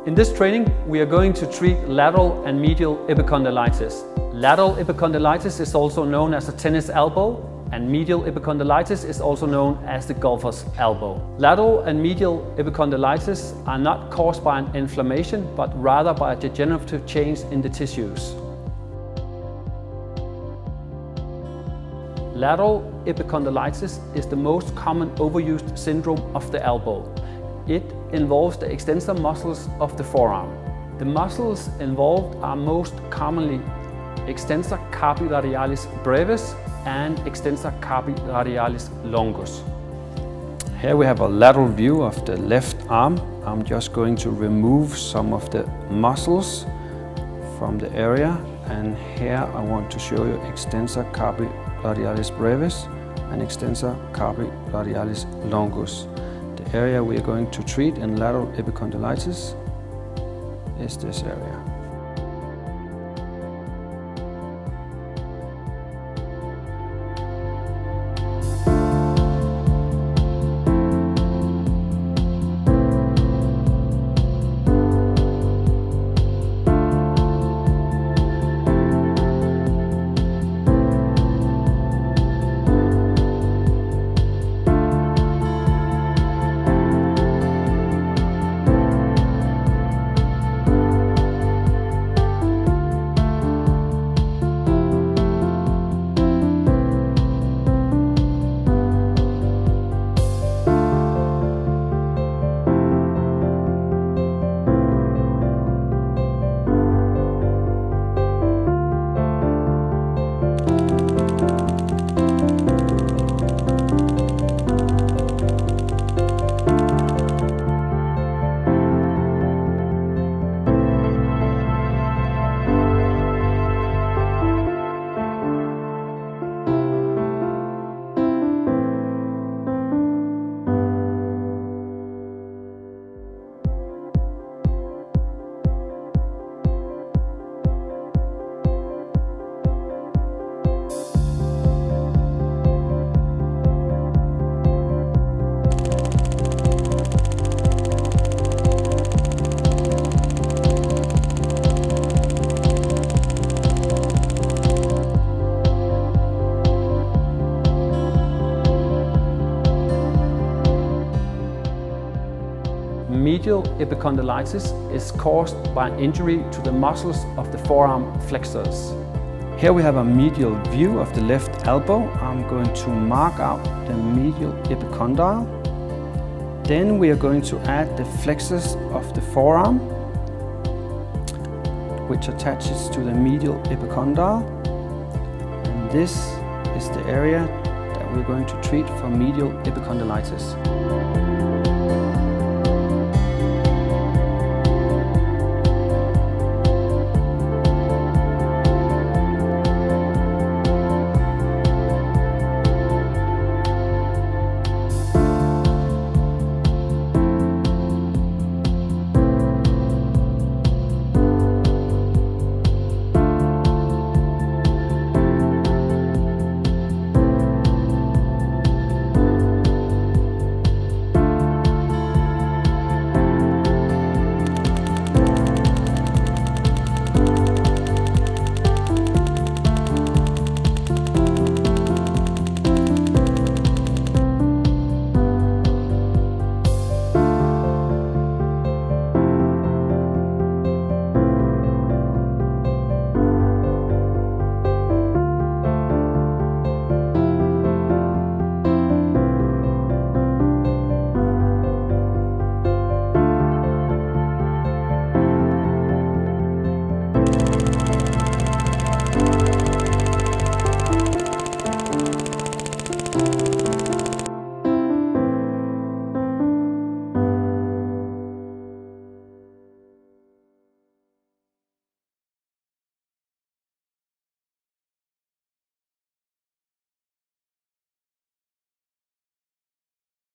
In this training, we are going to treat lateral and medial epicondylitis. Lateral epicondylitis is also known as a tennis elbow, and medial epicondylitis is also known as the golfer's elbow. Lateral and medial epicondylitis are not caused by an inflammation, but rather by a degenerative change in the tissues. Lateral epicondylitis is the most common overused syndrome of the elbow. It involves the extensor muscles of the forearm. The muscles involved are most commonly extensor carpi radialis brevis and extensor carpi radialis longus. Here we have a lateral view of the left arm. I'm just going to remove some of the muscles from the area, and here I want to show you extensor carpi radialis brevis and extensor carpi radialis longus. The area we are going to treat in lateral epicondylitis is this area. Medial epicondylitis is caused by an injury to the muscles of the forearm flexors. Here we have a medial view of the left elbow. I'm going to mark out the medial epicondyle. Then we are going to add the flexors of the forearm, which attaches to the medial epicondyle. And this is the area that we're going to treat for medial epicondylitis.